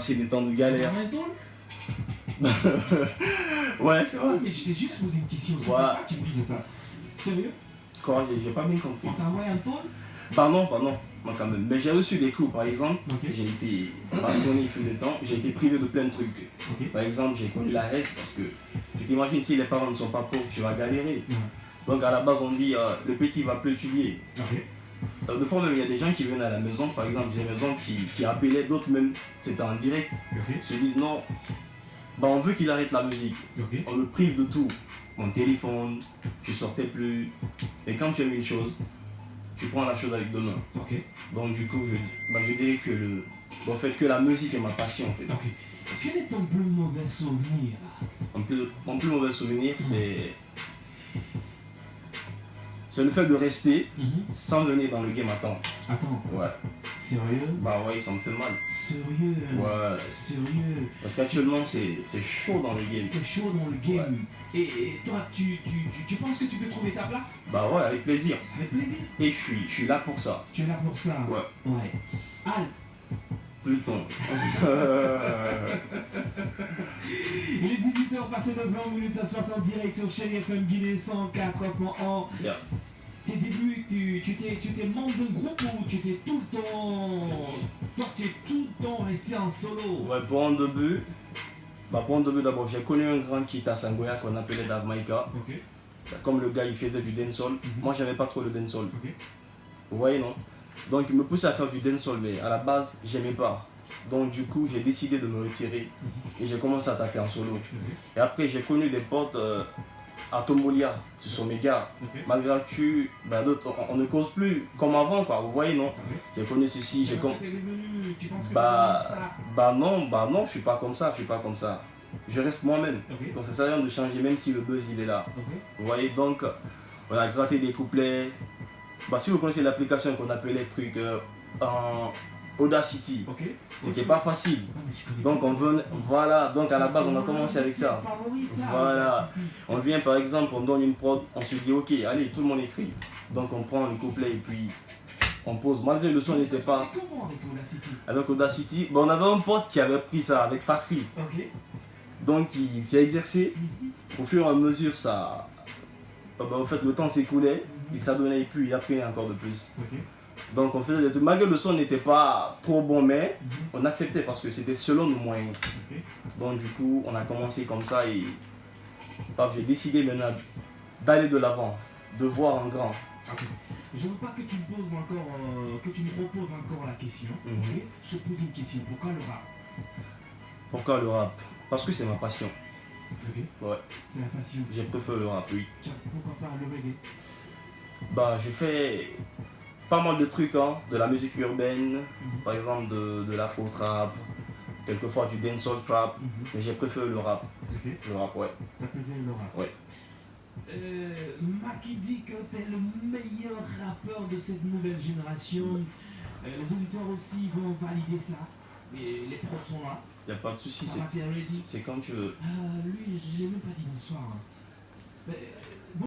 C'est des temps de galère. Ouais, tu vois. Mais je t'ai juste posé une question. C'est Ouais. ça que tu me disais ça. Sérieux? Quoi, j'ai pas bien compris. On t'a envoyé un tôle? Bah non, moi quand même. Mais j'ai reçu des coups, par exemple, Ok. j'ai été bastonné il fut des temps, j'ai été privé de plein de trucs. Ok. Par exemple, j'ai connu la reste parce que tu t'imagines si les parents ne sont pas pauvres, tu vas galérer. Ouais. Donc à la base, on dit le petit va plus étudier. Ok. Des fois même, il y a des gens qui viennent à la maison, par exemple, j'ai des maisons qui appelaient, d'autres même, c'était en direct, Ok. se disent non, bah on veut qu'il arrête la musique. Ok. On me prive de tout. Mon téléphone, je sortais plus. Et quand tu aimes une chose, tu prends la chose avec deux mains. Ok. Donc du coup, je dirais que que la musique est ma passion en fait. Ok. Quel est ton plus mauvais souvenir? Mon plus mauvais souvenir, c'est le fait de rester sans venir dans le game à temps. Attends. Ouais. Sérieux? Bah ouais, ça me fait mal. Sérieux? Ouais. Sérieux? Parce qu'actuellement, c'est chaud dans le game. C'est chaud dans le game. Ouais. Et toi, tu penses que tu peux trouver ta place? Bah ouais, avec plaisir. Avec plaisir. Et je suis là pour ça. Tu es là pour ça? Ouais. Ouais. Al, Pluton. il est 18h passé de 20 minutes, ça se passe en direct sur Chérie FM Guinée 104.1. Yeah. Tes débuts, tu étais membre d'un groupe ou tu étais tout le temps. Toi, tu es tout le temps resté en solo? Ouais, pour un début, d'abord, j'ai connu un grand qui était à Sangoya qu'on appelait Dave Maika. Ok. Comme le gars, il faisait du dancehall. Moi, j'avais pas trop le dancehall. Ok. Vous voyez, non? Donc, il me poussait à faire du dancehall, mais à la base, j'aimais pas. Donc, du coup, j'ai décidé de me retirer et j'ai commencé à taffer en solo. Et après, j'ai connu des potes à Tombolia, ce sont mes gars. Ok. Malgré tout, d'autres, on ne cause plus comme avant, quoi. Vous voyez, non? J'ai connu ceci, j'ai connu. Tu penses que Non, je suis pas comme ça, Je reste moi-même. Ok. Donc ça sert à rien de changer même si le buzz il est là. Ok. Vous voyez, donc on a gratté des couplets. Si vous connaissez l'application qu'on appelait truc en Audacity, Ok. c'était pas facile. Ah, mais je connais Donc pas. on venait, voilà, donc à la base on a commencé avec ça. Voilà. On vient par exemple, on donne une prod, on se dit ok, allez, tout le monde écrit. Donc on prend le couplet et puis on pose. Malgré le son n'était pas. Comment avec Audacity? Avec Audacity, on avait un pote qui avait pris ça avec Fakri. Ok. Donc il s'est exercé. Au fur et à mesure, ça. Au fait, le temps s'écoulait, il s'adonnait et puis il apprenait encore de plus. Ok. Donc on faisait des trucs. Malgré le son n'était pas trop bon, mais on acceptait parce que c'était selon nos moyens. Ok. Donc du coup, on a commencé comme ça et j'ai décidé maintenant d'aller de l'avant, de voir en grand. Ok. Je veux pas que tu me poses encore, que tu me reposes encore la question. Ok. Je te pose une question. Pourquoi le rap? Pourquoi le rap? Parce que c'est ma passion. Ok. Ouais. C'est la passion. J'ai préféré le rap, oui. Tiens, pourquoi pas le reggae? J'ai fait pas mal de trucs, de la musique urbaine, par exemple de l'afro-trap, quelquefois du dancehall trap, mais j'ai préféré le rap. Ok. Le rap, ouais. T'as préféré le rap? Ouais. Maki dit que t'es le meilleur rappeur de cette nouvelle génération. Les auditeurs aussi vont valider ça. Et les prods sont là. Y a pas de souci, Ça va, t'es ready? c'est quand tu veux. Lui, je l'ai même pas dit bonsoir. Hein.